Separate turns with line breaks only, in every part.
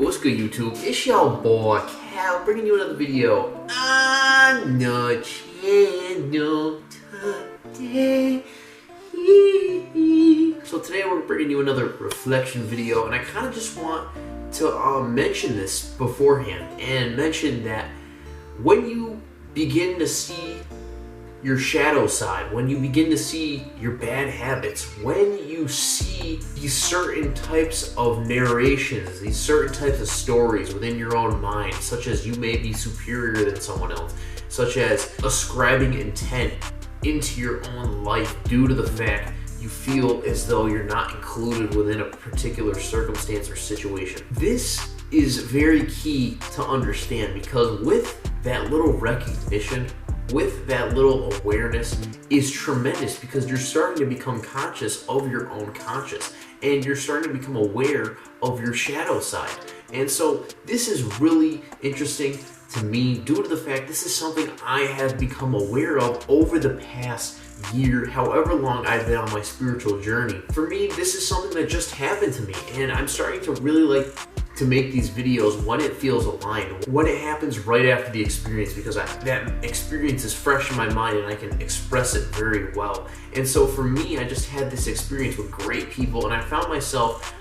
What's good, YouTube? It's your boy Cal bringing you another video on the channel today. So today we're bringing you another reflection video, and I kind of just want to mention this beforehand and mention that when you begin to see your shadow side, when you begin to see your bad habits, when you see these certain types of narrations, these certain types of stories within your own mind, such as you may be superior than someone else, such as ascribing intent into your own life due to the fact you feel as though you're not included within a particular circumstance or situation. This is very key to understand, because with that little recognition, with that little awareness is tremendous, because you're starting to become conscious of your own conscious, and you're starting to become aware of your shadow side. And so this is really interesting to me due to the fact this is something I have become aware of over the past year, however long I've been on my spiritual journey. For me, this is something that just happened to me, and I'm starting to really like to make these videos when it feels aligned, when it happens right after the experience, because that experience is fresh in my mind and I can express it very well. And so for me, I just had this experience with great people, and I found myself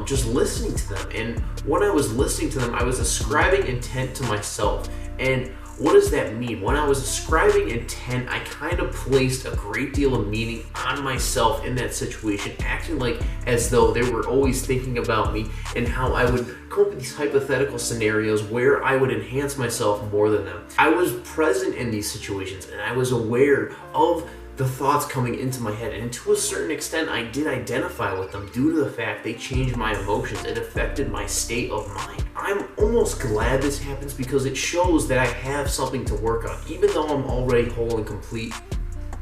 just listening to them. And when I was listening to them, I was ascribing intent to myself. And what does that mean? When I was ascribing intent, I kind of placed a great deal of meaning on myself in that situation, acting like as though they were always thinking about me and how I would come up with these hypothetical scenarios where I would enhance myself more than them. I was present in these situations, and I was aware of the thoughts coming into my head, and to a certain extent I did identify with them due to the fact they changed my emotions. It affected my state of mind. I'm almost glad this happens, because it shows that I have something to work on. Even though I'm already whole and complete,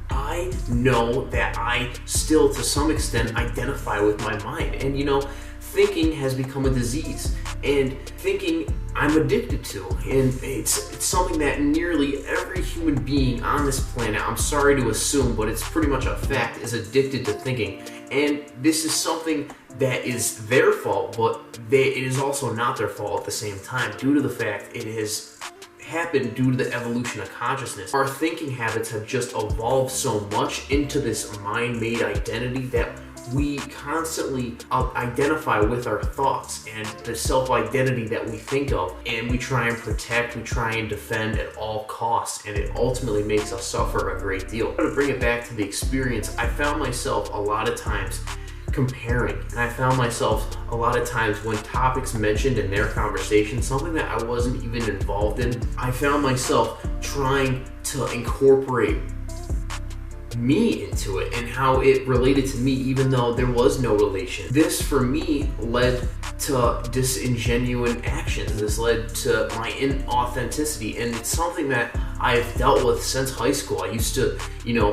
I know that I still to some extent identify with my mind. And you know, thinking has become a disease, and thinking I'm addicted to, and it's something that nearly every human being on this planet, I'm sorry to assume, but it's pretty much a fact, is addicted to thinking. And this is something that is their fault, but it is also not their fault at the same time, due to the fact it has happened due to the evolution of consciousness. Our thinking habits have just evolved so much into this mind-made identity that we constantly identify with our thoughts and the self-identity that we think of, and we try and protect, we try and defend at all costs, and it ultimately makes us suffer a great deal. To bring it back to the experience, I found myself a lot of times comparing, and I found myself a lot of times when topics mentioned in their conversation, something that I wasn't even involved in, I found myself trying to incorporate me into it and how it related to me, even though there was no relation. This for me led to disingenuous actions. This led to my inauthenticity, and it's something that I've dealt with since high school. I used to,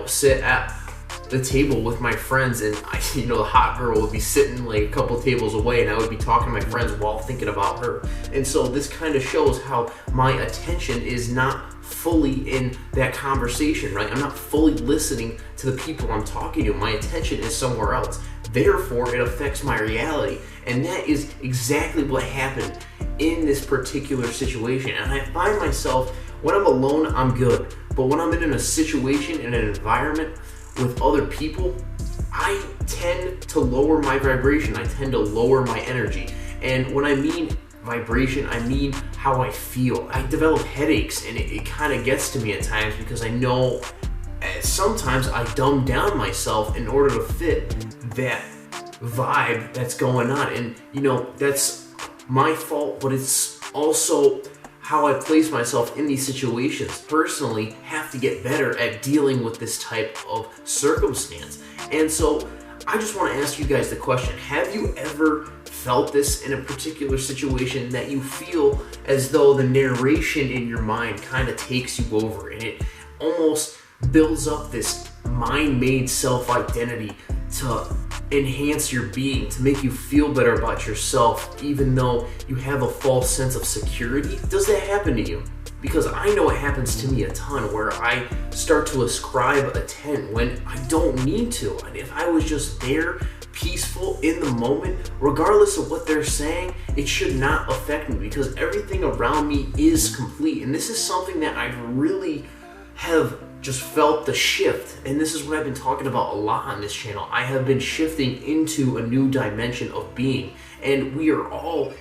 sit at the table with my friends, and the hot girl would be sitting like a couple tables away, and I would be talking to my friends while thinking about her. And so this kind of shows how my attention is not fully in that conversation, right? I'm not fully listening to the people I'm talking to. My attention is somewhere else. Therefore, it affects my reality. And that is exactly what happened in this particular situation. And I find myself, when I'm alone, I'm good. But when I'm in a situation, in an environment with other people, I tend to lower my vibration. I tend to lower my energy. And when I mean vibration, I mean how I feel. I develop headaches, and it kind of gets to me at times, because I know sometimes I dumb down myself in order to fit that vibe that's going on. And that's my fault, but it's also how I place myself in these situations. Personally, have to get better at dealing with this type of circumstance. And so I just want to ask you guys the question: have you ever felt this in a particular situation, that you feel as though the narration in your mind kind of takes you over, and it almost builds up this mind-made self-identity to enhance your being, to make you feel better about yourself, even though you have a false sense of security? Does that happen to you? Because I know it happens to me a ton, where I start to ascribe intent when I don't need to. And if I was just there peaceful in the moment, regardless of what they're saying, it should not affect me because everything around me is complete. And this is something that I really have just felt the shift, and this is what I've been talking about a lot on this channel. I have been shifting into a new dimension of being, and we are all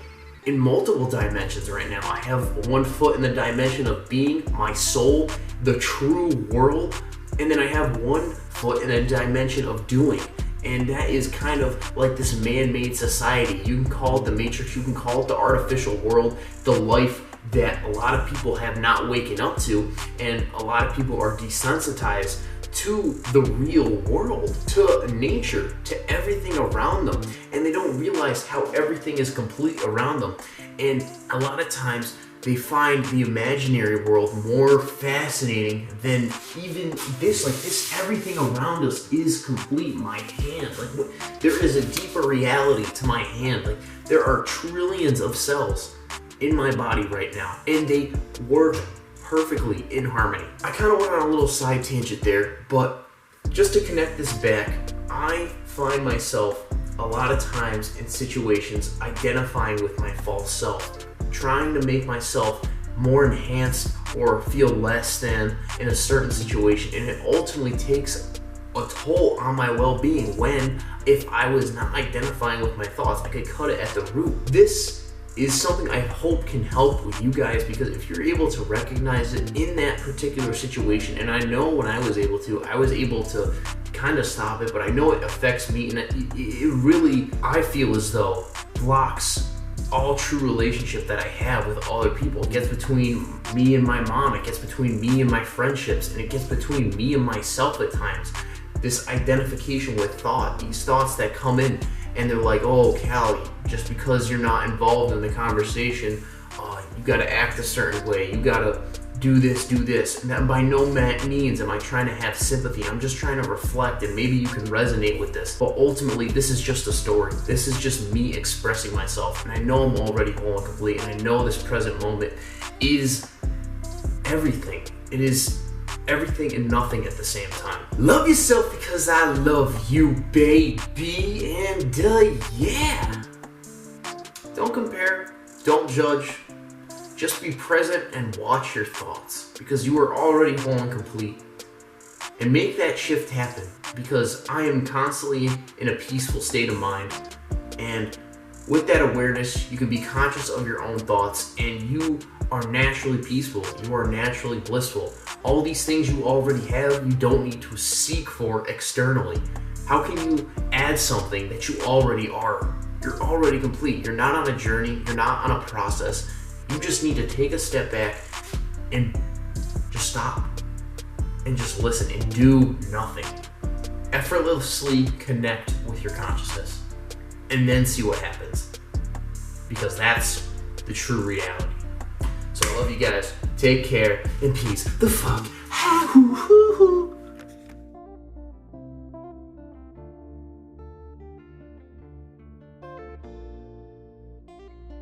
in multiple dimensions right now. I have one foot in the dimension of being, my soul, the true world, and then I have one foot in a dimension of doing. And that is kind of like this man-made society. You can call it the matrix, you can call it the artificial world, the life that a lot of people have not waken up to, and a lot of people are desensitized to the real world, to nature, to everything around them, and they don't realize how everything is complete around them. And a lot of times they find the imaginary world more fascinating than even this. Like this, everything around us is complete. My hand, like there is a deeper reality to my hand. Like there are trillions of cells in my body right now, and they work perfectly in harmony. I kind of went on a little side tangent there, but just to connect this back, I find myself a lot of times in situations identifying with my false self, trying to make myself more enhanced or feel less than in a certain situation, and it ultimately takes a toll on my well-being when, if I was not identifying with my thoughts, I could cut it at the root. This is something I hope can help with you guys, because if you're able to recognize it in that particular situation, and I know when I was able to kind of stop it, but I know it affects me, and it really, I feel as though, blocks all true relationship that I have with other people. It gets between me and my mom, it gets between me and my friendships, and it gets between me and myself at times. This identification with thought, these thoughts that come in, and they're like, oh, Cal, just because you're not involved in the conversation, you gotta act a certain way, you gotta do this. And that by no means am I trying to have sympathy. I'm just trying to reflect, and maybe you can resonate with this. But ultimately, this is just a story. This is just me expressing myself. And I know I'm already whole and complete, and I know this present moment is everything. It is everything and nothing at the same time. Love yourself because I love you, baby. And yeah. Don't compare, don't judge. Just be present and watch your thoughts, because you are already whole and complete. And make that shift happen, because I am constantly in a peaceful state of mind. And with that awareness, you can be conscious of your own thoughts, and you are naturally peaceful. You are naturally blissful. All these things you already have, you don't need to seek for externally. How can you add something that you already are? You're already complete. You're not on a journey. You're not on a process. You just need to take a step back and just stop and just listen and do nothing. Effortlessly connect with your consciousness and then see what happens, because that's the true reality. So I love you guys. Take care and peace the fuck.